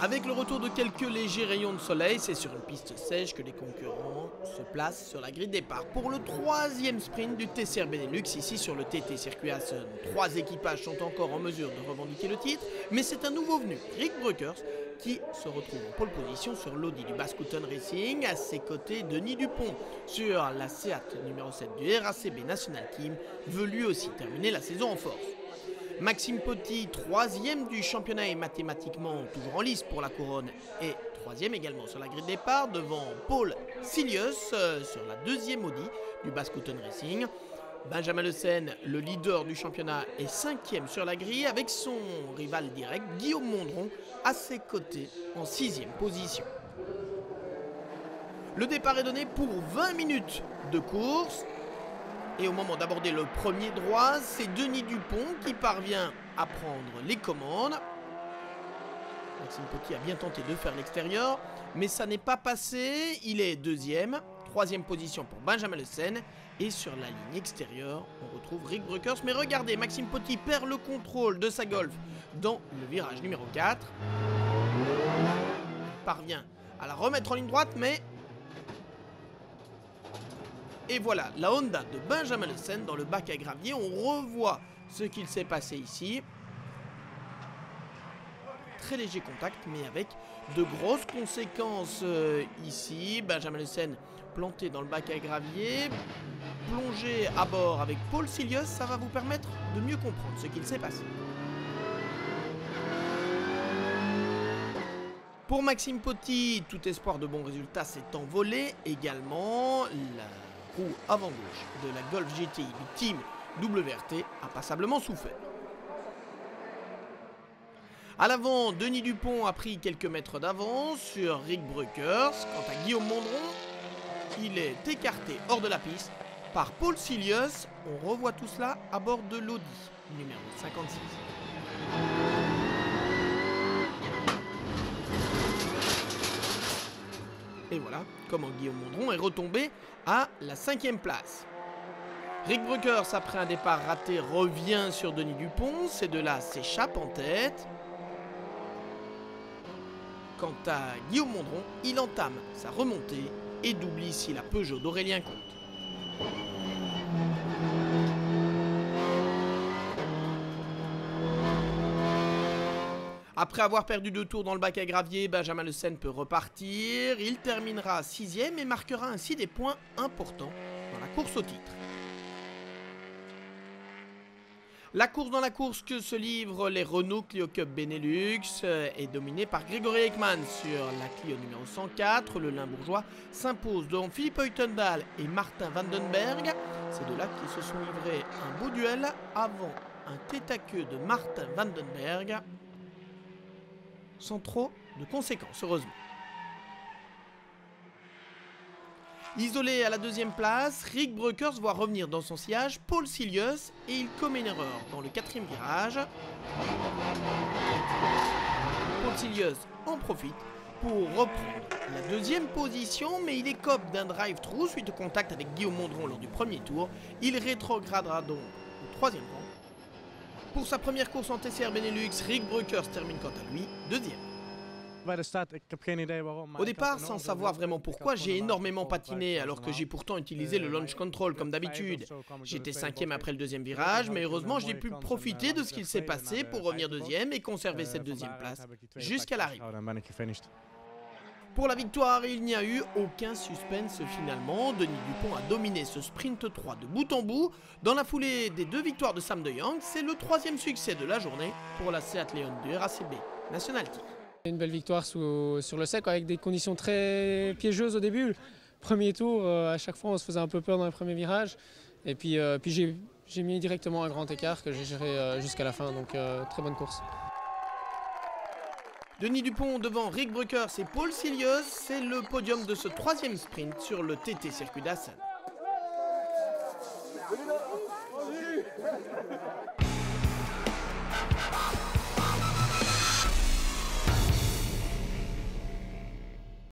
Avec le retour de quelques légers rayons de soleil, c'est sur une piste sèche que les concurrents se placent sur la grille de départ pour le troisième sprint du TCR Benelux ici sur le TT Circuit Assen. 3 équipages sont encore en mesure de revendiquer le titre, mais c'est un nouveau venu, Rick Breukers, qui se retrouve en pole position sur l'Audi du Baskouton Racing. À ses côtés, Denis Dupont sur la Seat numéro 7 du RACB National Team veut lui aussi terminer la saison en force. Maxime Potty, 3e du championnat et mathématiquement toujours en lice pour la couronne, et 3e également sur la grille de départ devant Paul Silius sur la 2e Audi du Baskouton Racing. Benjamin Le Sen, le leader du championnat, est 5e sur la grille avec son rival direct Guillaume Mondron à ses côtés en 6e position. Le départ est donné pour 20 minutes de course. Et au moment d'aborder le premier droit, c'est Denis Dupont qui parvient à prendre les commandes. Maxime Potty a bien tenté de faire l'extérieur, mais ça n'est pas passé. Il est 2e, 3e position pour Benjamin Le Sen. Et sur la ligne extérieure, on retrouve Rick Breukers. Mais regardez, Maxime Potty perd le contrôle de sa Golf dans le virage numéro 4. Il parvient à la remettre en ligne droite, mais... Et voilà, la Honda de Benjamin Le Sen dans le bac à gravier. On revoit ce qu'il s'est passé ici. Très léger contact, mais avec de grosses conséquences ici. Benjamin Le Sen planté dans le bac à gravier. Plongé à bord avec Paul Silius, ça va vous permettre de mieux comprendre ce qu'il s'est passé. Pour Maxime Potty, tout espoir de bons résultats s'est envolé. Également, la roue avant-gauche de la Golf GTI du team WRT a passablement souffert. À l'avant, Denis Dupont a pris quelques mètres d'avance sur Rick Breukers. Quant à Guillaume Mondron, il est écarté hors de la piste par Paul Silius. On revoit tout cela à bord de l'Audi numéro 56. Et voilà comment Guillaume Mondron est retombé à la 5e place. Rick Breukers, après un départ raté, revient sur Denis Dupont. Ces deux-là s'échappent en tête. Quant à Guillaume Mondron, il entame sa remontée et double ici la Peugeot d'Aurélien Comte. Après avoir perdu 2 tours dans le bac à gravier, Benjamin Le Sen peut repartir. Il terminera 6e et marquera ainsi des points importants dans la course au titre. La course dans la course que se livrent les Renault Clio Cup Benelux est dominée par Grégory Ekman sur la Clio numéro 104. Le Limbourgeois s'impose devant Philippe Heutendal et Martin Vandenberg. Ces deux-là qui se sont livrés un beau duel avant un tête-à-queue de Martin Vandenberg. Sans trop de conséquences, heureusement. Isolé à la 2e place, Rick Breukers voit revenir dans son sillage Paul Silius et il commet une erreur dans le 4e virage. Paul Silius en profite pour reprendre la 2e position, mais il écope d'un drive-through suite au contact avec Guillaume Mondron lors du premier tour. Il rétrogradera donc au 3e rang. Pour sa première course en TCR Benelux, Rick Breukers termine quant à lui 2e. Au départ, sans savoir vraiment pourquoi, j'ai énormément patiné alors que j'ai pourtant utilisé le launch control comme d'habitude. J'étais 5e après le 2e virage, mais heureusement j'ai pu profiter de ce qu'il s'est passé pour revenir 2e et conserver cette 2e place jusqu'à l'arrivée. Pour la victoire, il n'y a eu aucun suspense finalement. Denis Dupont a dominé ce sprint 3 de bout en bout. Dans la foulée des 2 victoires de Sam de Jong, c'est le 3e succès de la journée pour la Seat Leon du RACB National Team. Une belle victoire sur le sec avec des conditions très piégeuses au début. Premier tour, à chaque fois on se faisait un peu peur dans les premiers virages. Et puis j'ai mis directement un grand écart que j'ai géré jusqu'à la fin, donc très bonne course. Denis Dupont devant Rick Breukers et Paul Silius, c'est le podium de ce 3e sprint sur le TT Circuit d'Assen.